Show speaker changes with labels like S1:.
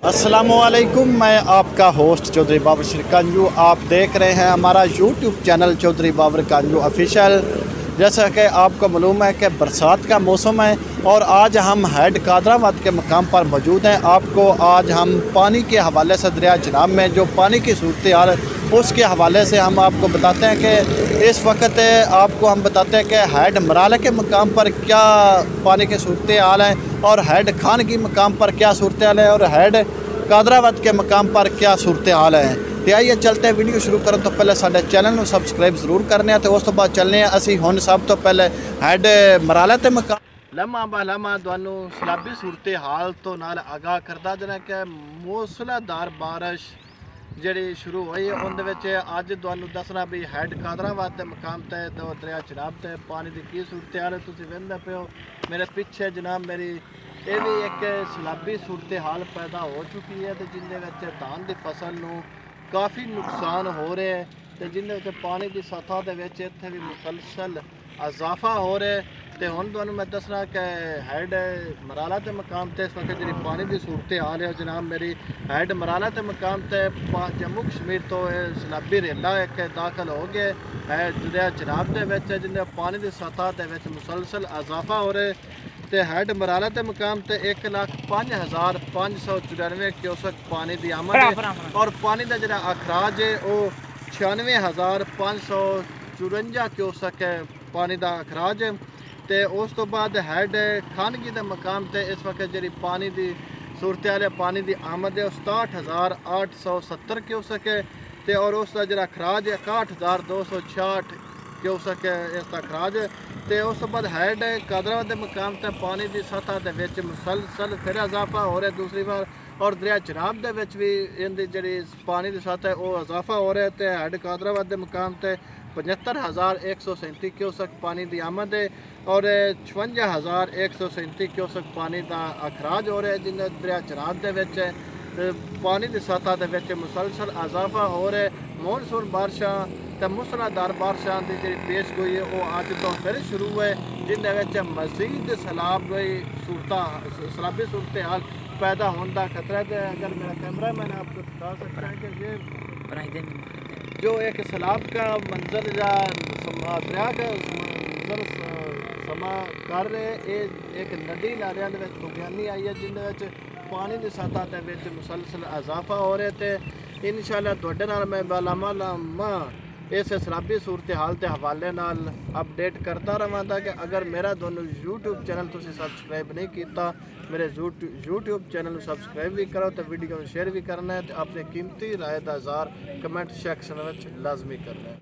S1: अस्सलामुअलैकुम, मैं आपका होस्ट चौधरी बाबर कांजू। आप देख रहे हैं हमारा YouTube channel Chaudhary Babar कांजू official. जैसा कि आपको मालूम है कि बरसात का मौसम है और आज हम हेड कादराबाद के मकाम पर मौजूद हैं। आपको आज हम पानी के हवाले से दरिया जनाब में जो पानी की सूरत हाल उसके हवाले से हम आपको बताते हैं कि इस वक्त आपको हम बताते हैं कि हेड मराला के मकाम पर क्या पानी की सूरत हाल है और हेड खान की मकाम पर क्या सूरत हाल है और हेड कादराबाद के मकाम पर क्या सूरत हाल है। तो आइए चलते हैं, वीडियो शुरू करें तो पहले साडे चैनल को सबसक्राइब जरूर करने तो उस तो बाद चलने असी हुण सब तो पहले हेड मराला ते मकाम लम्हा बा लम्हा तुहानू सैलाबी सूरत हाल तो नाल आगाह करदा देना कि मूसलाधार बारिश ਜਿਹੜੀ शुरू हुई है उनदे विच अज तुहानू दसना भी हेड कादराबाद के मकाम ते तो दरिया चनाब ते पानी की की सूरत हाल है। तुसीं वेंदे पे हो मेरे पीछे जनाब मेरी ये भी एक सैलाबी सूरत हाल पैदा हो चुकी है तो जिंदे विच धान की फसल नू काफ़ी नुकसान हो रहा है तो जिन्हें पानी की सतह के इत्थे भी मुसलसल इजाफा हो रहा है। तो हुण तुहानू मैं दसना कि हेड मराला के मकाम ते इस वक्त जी पानी की सूरत हाल है जनाब मेरी हेड मराला के मकाम ते जम्मू कश्मीर तो सैलाबी रेला एक दाखिल हो गए है दरिया चनाब के जिन्हें पानी की सतह के मुसलसल इजाफा हो रहा है। तो हेड मराला के मकाम ते 1,05,594 क्यूसक पानी की आमद है और पानी का जो अखराज है वह 96,554 क्यूसक पानी का अखराज है। तो उस तो बाद हेड खानगी के मकाम ते इस वक्त जी पानी की सूरत हाल है पानी की आमद है 67,870 क्यूसक है तो और उसका जो अखराज है 61,266 क्यूसक इसका अखराज है। तो उस बाद हेड कादराबाद के मकाम से पानी की सतह के मुसलसल फिर इजाफा हो रहा है दूसरी बार और दरिया चनाब के भी इनकी जी पानी की सतह वो इजाफा हो रहा है। तो हेड कादराबाद के मकाम से 75,137 क्यूसक पानी की आमद है और 56,137 क्यूसक पानी का अखराज हो रहा है जिन्हें दरिया चनाब के पानी की सतह के मुसलसल इजाफा हो रहा है। मानसून बारिशा तो मूसलाधार बारिशा की जी पेश गोई है वो अज तो फिर शुरू है जिन्हें मजीद सैलाबी सूरत हाल पैदा होने का खतरा है। अगर मेरा कैमरा मैंने आपको बता सकता है कि ये जो एक सैलाब का मंजर या दरिया का मंजर समा कर रहे एक नदी नालियां तुफानी आई है जिन्हें पानी की सतह के मुसलसल इजाफा हो रहे थे। इंशाअल्लाह तुहाडे नाल मैं लामा इस सैलाबी सूरत हाल के हवाले नाल अपडेट करता रहांगा कि अगर मेरा दोनों यूट्यूब चैनल तुसीं सबसक्राइब नहीं किया मेरे यूट्यूब चैनल को सबसक्राइब भी करो तो वीडियो को शेयर भी करना है तो अपनी कीमती राय का इज़हार कमेंट सैक्शन में लाजमी करना है।